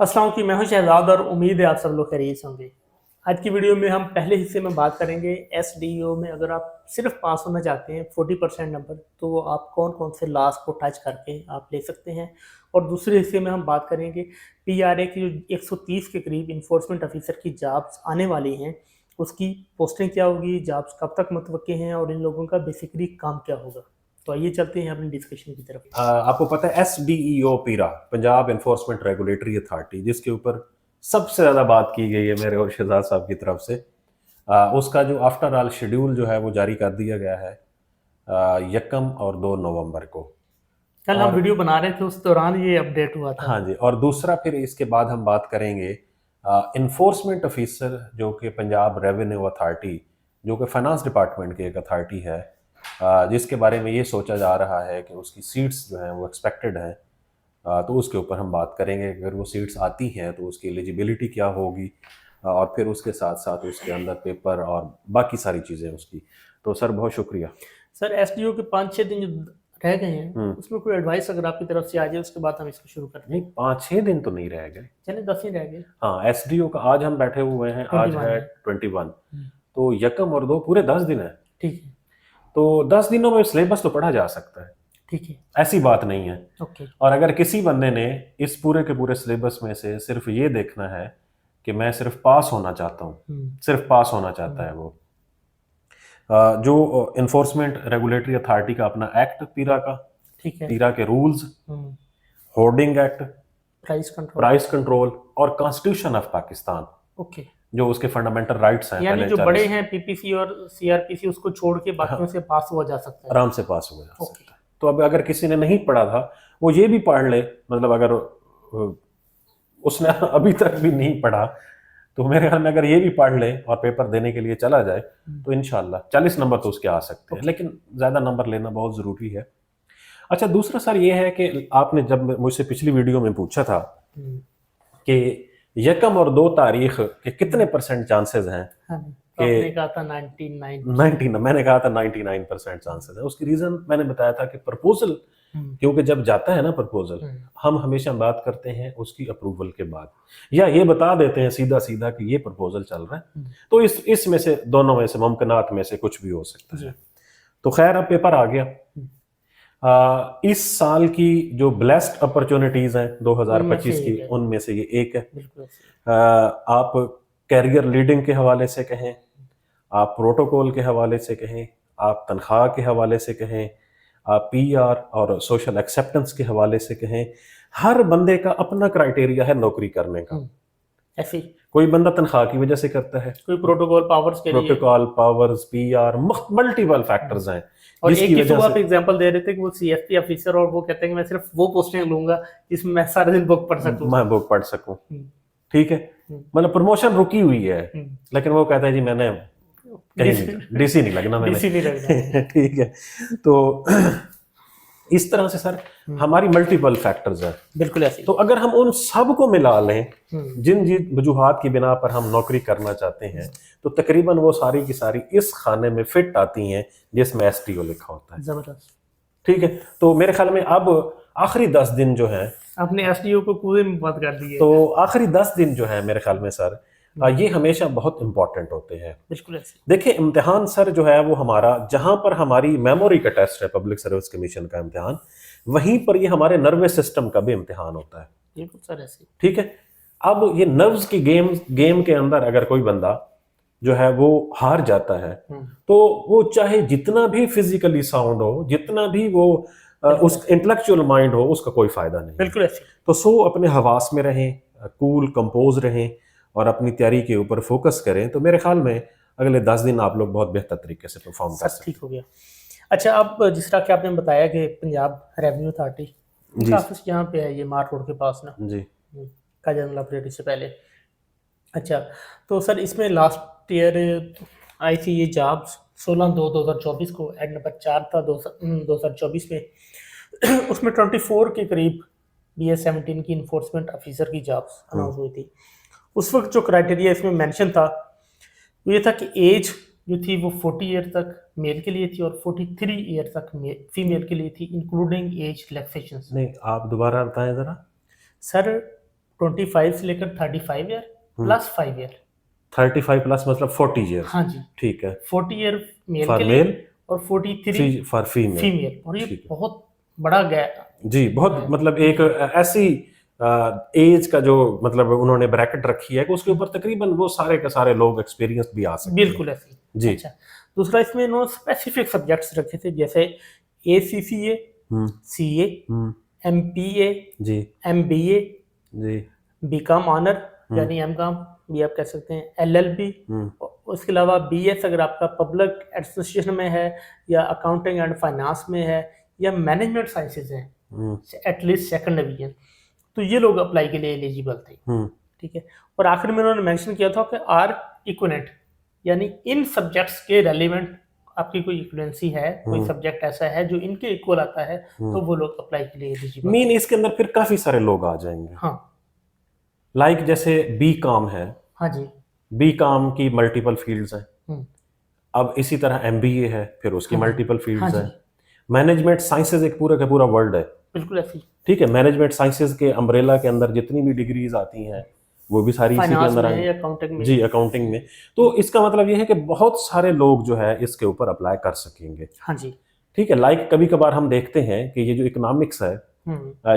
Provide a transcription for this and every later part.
अस्सलाम की मैं हूं शहजाद और उम्मीद है आप सब लोग खैरियत से होंगे। आज की वीडियो में हम पहले हिस्से में बात करेंगे एसडीओ में अगर आप सिर्फ पास होना चाहते हैं 40% नंबर तो वो आप कौन कौन से लॉस को टच करके आप ले सकते हैं। और दूसरे हिस्से में हम बात करेंगे पीआरए की जो 130 के करीब इन्फोर्समेंट ऑफिसर की जॉब्स आने वाली हैं उसकी पोस्टिंग क्या होगी, जॉब्स कब तक मुतवक्के हैं और इन लोगों का बेसिकली काम क्या होगा। तो आइए चलते हैं अपनी डिस्कशन की तरफ। आपको पता है SDEO पीरा, पंजाब एनफोर्समेंट रेगुलेटरी अथॉरिटी, जिसके ऊपर सबसे ज़्यादा बात की गई है मेरे और शहजाद साहब की तरफ से, उसका जो आफ्टर ऑल शेड्यूल जो है वो जारी कर दिया गया है 1 और 2 नवंबर को। कल हम वीडियो बना रहे थे उस दौरान ये अपडेट हुआ था। हाँ जी, और दूसरा फिर इसके बाद हम बात करेंगे इन्फोर्समेंट ऑफिसर जो कि पंजाब रेवेन्यू अथॉरिटी, जो कि फाइनेंस डिपार्टमेंट की एक अथॉरिटी है, जिसके बारे में ये सोचा जा रहा है कि उसकी सीट्स जो हैं वो एक्सपेक्टेड हैं। तो उसके ऊपर हम बात करेंगे, अगर वो सीट्स आती हैं तो उसकी एलिजिबिलिटी क्या होगी, और फिर उसके साथ साथ उसके अंदर पेपर और बाकी सारी चीज़ें उसकी। तो सर बहुत शुक्रिया। सर एसडीओ के 5-6 दिन जो रह गए हैं उसमें कोई एडवाइस अगर आपकी तरफ से आ जाए उसके बाद हम इसको शुरू करते हैं। नहीं, 5-6 दिन तो नहीं रह गए, चले 10 ही रह गए। हाँ, SDO का आज हम बैठे हुए हैं, आज 21 है है। 21, तो 1 और 2 पूरे 10 दिन है। ठीक है, तो 10 दिनों में सिलेबस तो पढ़ा जा सकता है, ठीक है, ऐसी बात नहीं है। ओके। और अगर किसी बंदे ने इस पूरे के पूरे सिलेबस में से सिर्फ ये देखना है कि मैं सिर्फ पास होना चाहता हूँ, सिर्फ पास होना चाहता है वो, जो इन्फोर्समेंट रेगुलेटरी अथॉरिटी का अपना एक्ट पीरा का, ठीक है, पीरा के rules, hoarding act, price control और कॉन्स्टिट्यूशन ऑफ पाकिस्तान, ओके, जो उसके फंडामेंटल राइट्स हैं, यानी पहले जो बड़े 40 हैं पीपीसी और सीआरपीसी उसको छोड़ के बाकियों से पास हुआ जा सकता है, आराम से पास हो जा सकता है। तो अब अगर किसी ने नहीं पढ़ा था वो ये भी पढ़ ले, मतलब अगर उसने अभी तक भी नहीं पढ़ा तो मेरे ख्याल में अगर ये भी पढ़ ले और पेपर देने के लिए चला जाए तो इंशाल्लाह 40 नंबर तो उसके आ सकते हैं, लेकिन ज़्यादा नंबर लेना बहुत ज़रूरी है। अच्छा, दूसरा सर ये है कि आपने जब मुझसे पिछली वीडियो में पूछा था कि 1 और 2 तारीख के कितने % चांसेस हैं, तो आपने कहा था 99, मैंने कहा था 99% चांसेस है। उसकी रीज़न मैंने बताया था कि प्रपोजल, क्योंकि जब जाता है ना प्रपोजल, हम हमेशा बात करते हैं उसकी अप्रूवल के बाद, या ये बता देते हैं सीधा सीधा कि ये प्रपोजल चल रहा है, तो इसमें से दोनों में से मुमकिनात में से कुछ भी हो सकता है। तो खैर अब पेपर आ गया। इस साल की जो ब्लेस्ड अपॉर्चुनिटीज हैं 2025 की, उनमें से ये एक है। आप कैरियर लीडिंग के हवाले से कहें, आप प्रोटोकॉल के हवाले से कहें, आप तनख्वाह के हवाले से कहें, आप पीआर और सोशल एक्सेप्टेंस के हवाले से कहें, हर बंदे का अपना क्राइटेरिया है नौकरी करने का। ऐसे कोई बंदा तनख्वाह की वजह से करता है, कोई प्रोटोकॉल पावर्स के लिए, protocol powers, PR, multiple factors हैं। और एक ही तो आप एग्जांपल दे रहे थे कि वो सीएफपी ऑफिसर और वो कहते हैं कि मैं सिर्फ वो पोस्टिंग लूंगा जिसमें मैं सारा दिन बुक पढ़ सकूं, मैं बुक पढ़ सकूं। ठीक है, मतलब प्रमोशन रुकी हुई है, लेकिन वो कहता है जी मैंने कहीं डीसी नहीं लगना, मैंने डीसी नहीं लगना। ठीक है, तो इस तरह से सर हमारी मल्टीपल फैक्टर्स हैं। बिल्कुल ऐसे। तो अगर हम उन सब को मिला लें जिन जिन वजूहात की बिना पर हम नौकरी करना चाहते हैं, तो तकरीबन वो सारी की सारी इस खाने में फिट आती हैं जिसमें एसटीओ लिखा होता है। जबरदस्त। ठीक है, तो मेरे ख्याल में अब आखिरी 10 दिन जो है, आपने एसटीओ को कुएं में बंद कर दिए, तो आखिरी 10 दिन जो है मेरे ख्याल में सर ये हमेशा बहुत इंपॉर्टेंट होते हैं। बिल्कुल ऐसे। देखिए, इम्तिहान सर जो है वो हमारा, जहां पर हमारी मेमोरी का टेस्ट है, पब्लिक सर्विस कमीशन का इम्तिहान, वहीं पर ये हमारे नर्वस सिस्टम का भी इम्तिहान होता है। बिल्कुल सर ऐसे। ठीक है, अब ये नर्व्स की गेम के अंदर अगर कोई बंदा जो है वो हार जाता है, तो वो चाहे जितना भी फिजिकली साउंड हो, जितना भी वो उस इंटेलेक्चुअल माइंड हो, उसका कोई फायदा नहीं। बिल्कुल ऐसे। तो सो अपने हवास में रहें, कूल कंपोज रहें और अपनी तैयारी के ऊपर फोकस करें, तो मेरे ख्याल में अगले 10 दिन आप लोग बहुत बेहतर तरीके से परफॉर्म कर सकते हैं। ठीक हो गया। अच्छा, अब जिस तरह कि आपने बताया कि पंजाब रेवेन्यू अथॉरिटी का ऑफिस यहाँ पे है, ये मार्ट रोड के पास ना जी, का जनरल ऑपरेटिव से पहले। अच्छा, तो सर इसमें लास्ट ईयर आई थी ये जॉब्स 16/2/2024 को, एड नंबर 4 था 2024 में उसमें 24 के करीब BS-17 की इन्फोर्समेंट ऑफिसर की जॉब्स अनाउंस हुई थी। उस वक्त जो क्राइटेरिया इसमें मेंशन था वो ये था कि एज जो थी वो 40 ईयर तक मेल के लिए थी और 43 ईयर तक फीमेल के लिए थी, इंक्लूडिंग एज रिलैक्सेशन। नहीं, आप दोबारा बताएं जरा। सर 25 से लेकर 35 ईयर प्लस 5 ईयर। 35 प्लस मतलब 40 ईयर। हाँ जी, ठीक है। 40 ईयर मेल फॉर के लिए मेल और 43 फॉर फीमेल। फीमेल। और ये ठीक है बहुत बड़ा गैप जी, बहुत मतलब एक ऐसी एज का जो मतलब उन्होंने ब्रैकेट रखी है कि उसके ऊपर तकरीबन वो सारे के सारे लोग एक्सपीरियंस भी आ सकते हैं। बिल्कुल ऐसी। जी। अच्छा, दूसरा इसमें इन्होंने स्पेसिफिक सब्जेक्ट्स रखे थे, जैसे ACCA, CA, MPA, जी MBA, जी बीकॉम ऑनर यानी एमकॉम भी आप कह सकते हैं, LLB, उसके अलावा BS अगर आपका पब्लिक एडमिनिस्ट्रेशन में है या अकाउंटिंग एंड फाइनेंस में है या मैनेजमेंट साइंसेज है एटलीस्ट सेकंड डिवीजन, तो ये लोग अप्लाई के लिए एलिजिबल थे। ठीक है। और आखिर में उन्होंने मेंशन किया था कि आर इक्विवेलेंट यानी इन सब्जेक्ट्स के रेलिवेंट आपकी कोई इक्विवेलेंसी है, कोई सब्जेक्ट ऐसा है जो इनके इक्वल आता है, तो वो लोग अप्लाई के लिए एलिजिबल। मीन इसके अंदर फिर काफी सारे लोग आ जाएंगे। हाँ लाइक जैसे बीकॉम है, हाँ जी। बीकॉम की मल्टीपल फील्ड्स हैं। अब इसी तरह MBA है, फिर उसकी मल्टीपल फील्ड्स हाँ हैं। जी, मैनेजमेंट साइंसेज एक पूरा का पूरा वर्ल्ड है। बिल्कुल ऐसी। ठीक है, मैनेजमेंट साइंसेज के अम्ब्रेला के अंदर जितनी भी डिग्रीज आती हैं वो भी सारी इसी के फाइनेंस अंदर में आएंगी। या अकाउंटिंग में। जी, अकाउंटिंग में। तो इसका मतलब ये है कि बहुत सारे लोग जो है इसके ऊपर अप्लाई कर सकेंगे। हाँ जी। ठीक है, लाइक कभी कभार हम देखते हैं कि ये जो इकोनॉमिक्स है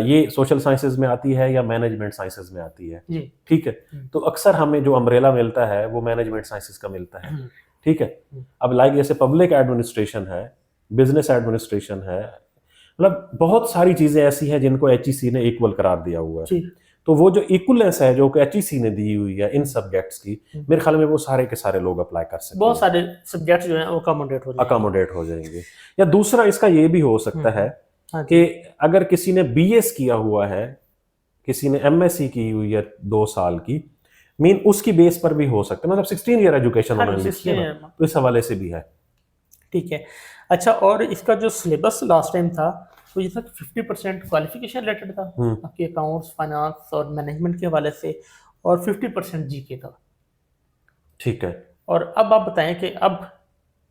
ये सोशल साइंसेज में आती है या मैनेजमेंट साइंसेज में आती है। जी। ठीक है, तो अक्सर हमें जो अम्ब्रेला मिलता है वो मैनेजमेंट साइंसेज का मिलता है। ठीक है, अब लाइक जैसे पब्लिक एडमिनिस्ट्रेशन है, बिजनेस एडमिनिस्ट्रेशन है, मतलब बहुत सारी चीजें ऐसी हैं जिनको HEC ने इक्वल करार दिया हुआ है। जी। तो वो जो इक्वलेंस है जो HEC ने दी हुई है इन सब्जेक्ट्स की, मेरे ख्याल में वो सारे के सारे लोग अप्लाई कर सकते हैं। बहुत सारे सब्जेक्ट्स जो हैं वो अकोमोडेट हो जाएंगे। या दूसरा इसका ये भी हो सकता है हाँ कि अगर किसी ने BS किया हुआ है, किसी ने MSc की हुई है 2 साल की, मीन उसकी बेस पर भी हो सकता है, मतलब 16 ईयर एजुकेशन हाँ, उन्होंने लिखी है 16 ना, year। तो इस हवाले से भी है। ठीक है। अच्छा, और इसका जो सिलेबस लास्ट टाइम था तो ये था 50% क्वालिफिकेशन रिलेटेड था आपके अकाउंट्स, फाइनेंस और मैनेजमेंट के हवाले से, और 50% जीके था। ठीक है। और अब आप बताएं कि अब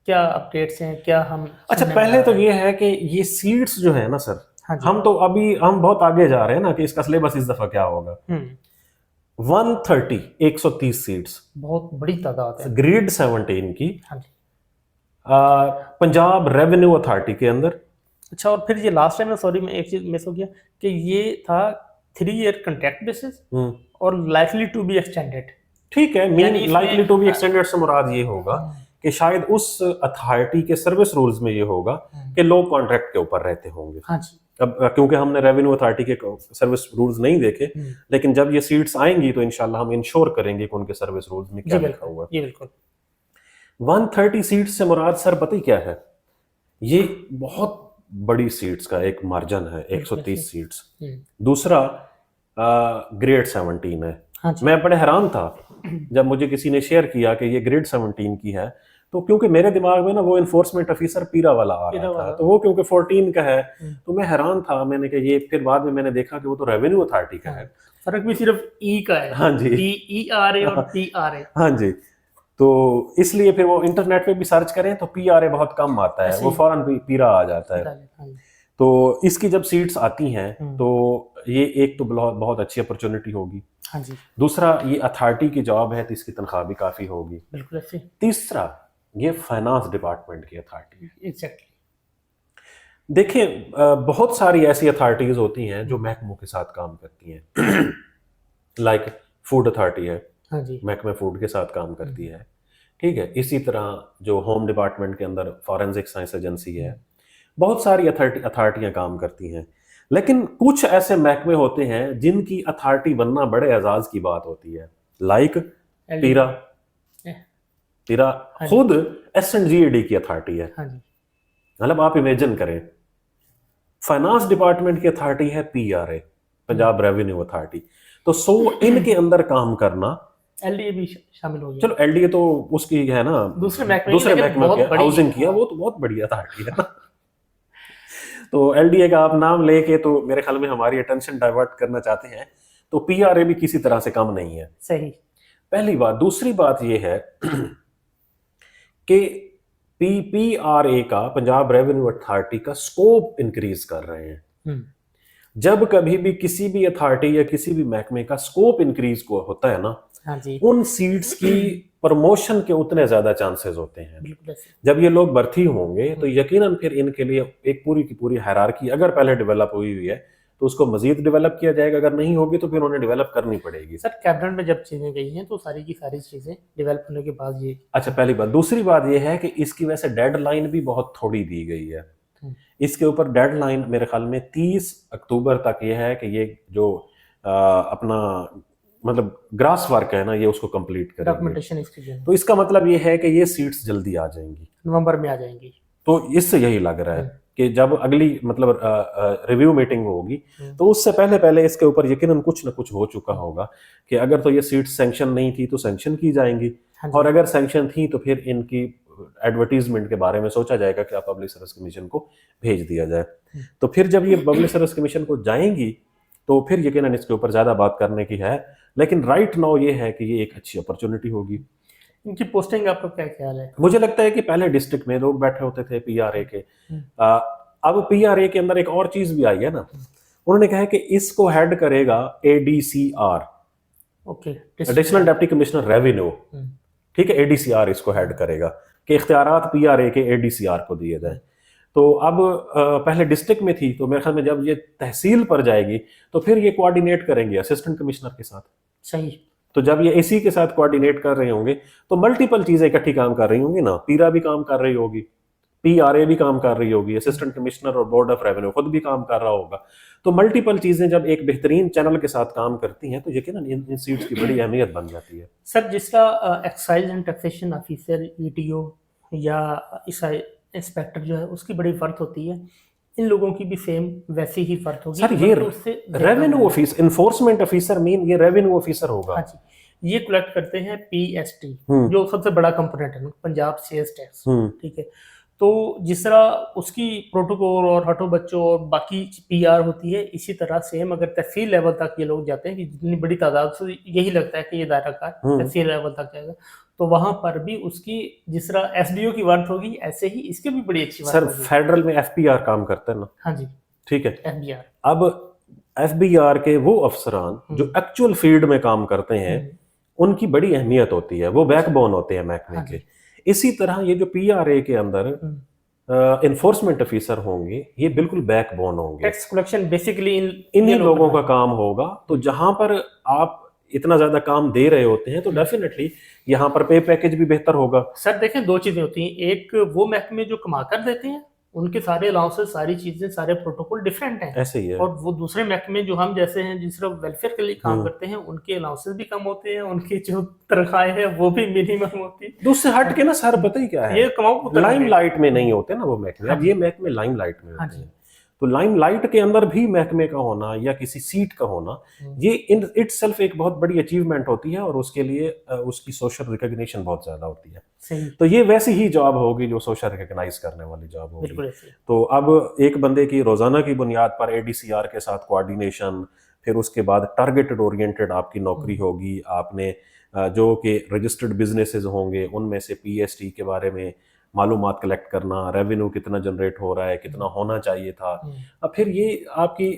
क्या अपडेट्स हैं, क्या हम अच्छा, सुनने में पहले आ तो रहा है? ये है कि ये सीट्स जो है ना सर, हाँ जी। हम तो अभी हम बहुत आगे जा रहे हैं ना कि इसका सिलेबस इस दफा क्या होगा। 130 सीट्स, बहुत बड़ी तादाद है। ग्रेड 17 की, हाँ जी। पंजाब रेवेन्यू अथॉरिटी के अंदर। अच्छा, और फिर ये लास्ट टाइम में, सॉरी मैं एक चीज मिस हो गया, कि ये था 3 ईयर कॉन्ट्रैक्ट बेसिस और लाइकली टू बी एक्सटेंडेड। ठीक है, मीन यानी इसमें- लाइकली टू बी एक्सटेंडेड से मुराद ये होगा कि शायद उस अथॉरिटी के सर्विस रूल्स में ये होगा कि लोग कॉन्ट्रैक्ट के ऊपर रहते होंगे। हाँ जी। अब क्योंकि हमने रेवेन्यू अथॉरिटी के सर्विस रूल्स नहीं देखे, लेकिन जब ये सीट्स आएंगी तो इंशाल्लाह हम इंश्योर करेंगे कि उनके सर्विस रूल्स में क्या लिखा हुआ है। जी बिल्कुल। 130 सीट्स से मुराद सर पता ही क्या है, ये बहुत बड़ी सीट्स का एक मार्जिन है, 130 सीट्स। दूसरा ग्रेड 17 है। हाँ जी। मैं बड़े हैरान था जब मुझे किसी ने शेयर किया कि ये ग्रेड 17 की है, तो क्योंकि मेरे दिमाग में ना वो इन्फोर्समेंट ऑफिसर पीरा वाला आ रहा था, तो वो क्योंकि 14 का है तो मैं हैरान था। मैंने कहा ये, फिर बाद में मैंने देखा कि वो तो रेवेन्यू अथॉरिटी का है। फर्क भी सिर्फ ई का है। हाँ जी, PERA और PRA। हाँ जी, तो इसलिए फिर वो इंटरनेट पे भी सर्च करें तो PRA बहुत कम आता है, वो फौरन पीरा आ जाता है। तो इसकी जब सीट्स आती हैं तो ये एक तो बहुत अच्छी अपॉर्चुनिटी होगी। हाँ जी। दूसरा, ये अथॉरिटी की जॉब है तो इसकी तनख्वाह भी काफी होगी। बिल्कुल ऐसे। तीसरा, ये फाइनेंस डिपार्टमेंट की अथॉरिटी है। एग्जैक्टली। देखिए बहुत सारी ऐसी अथॉरिटीज होती हैं जो महकमों के साथ काम करती हैं। लाइक फूड अथॉरिटी है, हाँ जी, महकमे फूड के साथ काम करती है। ठीक है, इसी तरह जो होम डिपार्टमेंट के अंदर फॉरेंसिक साइंस एजेंसी है, बहुत सारी अथॉरिटियां काम करती हैं। लेकिन कुछ ऐसे महकमे होते हैं जिनकी अथॉरिटी बनना बड़े एजाज की बात होती है। लाइक पीरा खुद SNGAD की अथॉरिटी है। मतलब आप इमेजिन करें, फाइनेंस डिपार्टमेंट की अथॉरिटी है PRA, पंजाब रेवेन्यू अथॉरिटी। तो इनके अंदर काम करना, LDA भी शामिल हो गया। चलो LDA तो उसकी है ना, दूसरे महकमे के हाउसिंग की है, वो तो बहुत बड़ी अथॉरिटी है ना। तो LDA का आप नाम लेके तो मेरे ख्याल में हमारी अटेंशन डाइवर्ट करना चाहते हैं, तो PRA भी किसी तरह से कम नहीं है। सही, पहली बात। दूसरी बात ये है कि PRA का, पंजाब रेवेन्यू अथॉरिटी का स्कोप इंक्रीज कर रहे हैं। जब कभी भी किसी भी अथॉरिटी या किसी भी महकमे का स्कोप इंक्रीज को होता है ना, हाँ जी, उन सीट्स की प्रमोशन के उतने ज्यादा चांसेस होते हैं। बिल्कुल ऐसे। जब ये लोग भर्ती होंगे तो यकीनन फिर इनके लिए एक पूरी की पूरी हायरार्की अगर पहले डेवलप हुई हुई है तो उसको मजीद डेवलप किया जाएगा, अगर नहीं होगी तो फिर उन्हें डेवलप करनी पड़ेगी। सर कैबिनेट में जब चीजें गई हैं तो सारी की सारी चीजें डेवलप होने के बाद ये। अच्छा, पहली बात। दूसरी बात ये है कि इसकी वजह से डेडलाइन भी बहुत थोड़ी दी गई है। इसके ऊपर डेडलाइन मेरे ख्याल में 30 अक्टूबर तक ये है कि ये जो अपना मतलब ग्रास वर्क है ना, ये उसको कंप्लीट करेंगे, डॉक्यूमेंटेशन इसकी जो है तो इसका मतलब ये है कि ये सीट्स जल्दी आ जाएंगी, नवंबर में आ जाएंगी। तो इससे यही लग रहा है कि जब अगली मतलब रिव्यू मीटिंग होगी तो उससे पहले पहले इसके ऊपर यकीनन कुछ ना कुछ हो चुका होगा कि अगर तो ये सीट्स सैंक्शन नहीं थी तो सैंक्शन की जाएंगी, और अगर सैंक्शन थी तो फिर इनकी एडवर्टीजमेंट के बारे में सोचा जाएगा कि आप पब्लिक सर्विस कमीशन को भेज दिया जाए। तो फिर जब ये पब्लिक सर्विस कमीशन को जाएंगी तो फिर यकीनन इसके ऊपर ज्यादा बात करने की है, लेकिन राइट नाउ ये है कि ये एक अच्छी अपॉर्चुनिटी होगी। इनकी पोस्टिंग आपका क्या ख्याल है? मुझे लगता है कि पहले डिस्ट्रिक्ट में लोग बैठे होते थे पीआरए के, अब पीआरए के अंदर एक और चीज भी आई है ना, उन्होंने कहा है कि इसको हेड करेगा ADCR, okay, additional deputy commissioner revenue, ठीक है, एडीसीआर इसको हेड करेगा कि इख्तियारात पीआरए के एडीसीआर को दिए जाए। तो अब पहले डिस्ट्रिक्ट में थी, तो मेरे ख्याल में जब ये तहसील पर जाएगी तो फिर ये कोऑर्डिनेट करेंगे असिस्टेंट कमिश्नर के साथ। सही। तो जब ये इसी के साथ कोऑर्डिनेट कर रहे होंगे तो मल्टीपल चीजें इकट्ठी काम कर रही होंगी ना, पीरा भी काम कर रही होगी, पीआरए भी काम कर रही होगी, असिस्टेंट कमिश्नर और बोर्ड ऑफ रेवेन्यू खुद भी काम कर रहा होगा। तो मल्टीपल चीजें जब एक बेहतरीन चैनल के साथ काम करती हैं तो यकीनन इन सीट्स की बड़ी अहमियत बन जाती है। सर जिसका excise and taxation officer ETO या इंस्पेक्टर जो है उसकी बड़ी फर्क होती है, इन लोगों की भी सेम वैसी ही फर्क होगी। सर ये revenue officer, enforcement officer mean ये रेवेन्यू ऑफिसर होगा। हाँ जी, ये कलेक्ट करते हैं पीएसटी जो सबसे बड़ा कंपोनेंट है पंजाब सेल्स टैक्स, ठीक है। तो जिस तरह उसकी प्रोटोकॉल और हटो बच्चों और बाकी पीआर होती है, इसी तरह सेम अगर तहसील लेवल तक ये लोग जाते हैं कि जितनी बड़ी तादाद से यही लगता है कि ये दायरा कार तहसील लेवल तक जाएगा, तो वहां पर भी उसकी जिस तरह एसडीओ की वर्क होगी ऐसे ही इसकी भी बड़ी अच्छी सर फेडरल में एफपीआर काम करता है ना। हाँ जी, ठीक है। एफबीआर, अब एफबीआर के वो अफसरान जो एक्चुअल फील्ड में काम करते हैं उनकी बड़ी अहमियत होती है, वो बैकबोन होते हैं महकमे के। इसी तरह ये जो पीआरए के अंदर इन्फोर्समेंट ऑफिसर होंगे ये बिल्कुल बैकबोन होंगे, टैक्स कलेक्शन बेसिकली इन्हीं लोगों का काम होगा। तो जहां पर आप इतना ज्यादा काम दे रहे होते हैं तो डेफिनेटली यहाँ पर पे पैकेज भी बेहतर होगा। सर देखें, दो चीजें होती हैं, एक वो महकमे जो कमा कर देते हैं उनके सारे अलाउंसेस, सारी चीजें, सारे प्रोटोकॉल डिफरेंट हैं, ऐसे ही है। और वो दूसरे महकमे जो हम जैसे हैं जिस तरह वेलफेयर के लिए काम करते हैं उनके अलाउंसेस भी कम होते हैं, उनकी जो तनख्वाहें हैं वो भी मिनिमम होती है। दूसरे हट के ना सर पता ही क्या है, ये कमाओ लाइमलाइट में नहीं होते ना वो महकमे। अब ये महकमे लाइमलाइट में होते हैं, तो लाइमलाइट के अंदर भी महकमे का होना या किसी सीट का होना ये इन इटसेल्फ एक बहुत बड़ी अचीवमेंट होती है, और उसके लिए उसकी सोशल रिकॉग्निशन बहुत ज्यादा होती है। सही। तो ये वैसी ही जॉब होगी जो सोशल रिकॉग्नाइज करने वाली जॉब होगी। तो अब एक बंदे की रोजाना की बुनियाद पर एडीसीआर के साथ कोऑर्डिनेशन, फिर उसके बाद टारगेटेड ओरिएंटेड आपकी नौकरी होगी। आपने जो कि रजिस्टर्ड बिजनेसेस होंगे उनमें से पीएसटी के बारे में मालूमात कलेक्ट करना, रेवेन्यू कितना जनरेट हो रहा है, कितना होना चाहिए था। अब फिर ये आपकी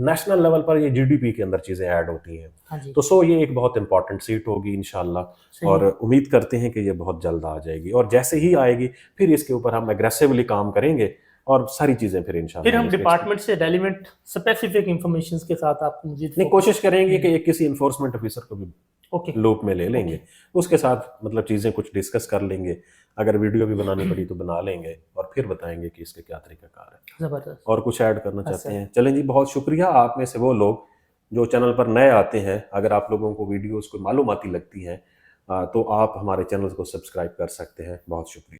नेशनल लेवल पर ये जीडीपी के अंदर चीजें ऐड होती हैं। हाँ, तो सो ये एक बहुत इंपॉर्टेंट सीट होगी इंशाल्लाह, और उम्मीद करते हैं कि ये बहुत जल्द आ जाएगी, और जैसे ही आएगी फिर इसके ऊपर हम एग्रेसिवली काम करेंगे और सारी चीजें फिर इंशाल्लाह फिर हम डिपार्टमेंट से रेलेवेंट स्पेसिफिक इंफॉर्मेशन के साथ आपको मुझे कोशिश करेंगे कि एक किसी इन्फोर्समेंट ऑफिसर को भी लूप में ले लेंगे, उसके साथ मतलब चीजें कुछ डिस्कस कर लेंगे, अगर वीडियो भी बनानी पड़ी तो बना लेंगे, और फिर बताएंगे कि इसके क्या तरीकाकार है। जबरदस्त। और कुछ ऐड करना चाहते हैं? चलें जी, बहुत शुक्रिया। आप में से वो लोग जो चैनल पर नए आते हैं, अगर आप लोगों को वीडियोस को मालूमाती लगती हैं तो आप हमारे चैनल को सब्सक्राइब कर सकते हैं। बहुत शुक्रिया।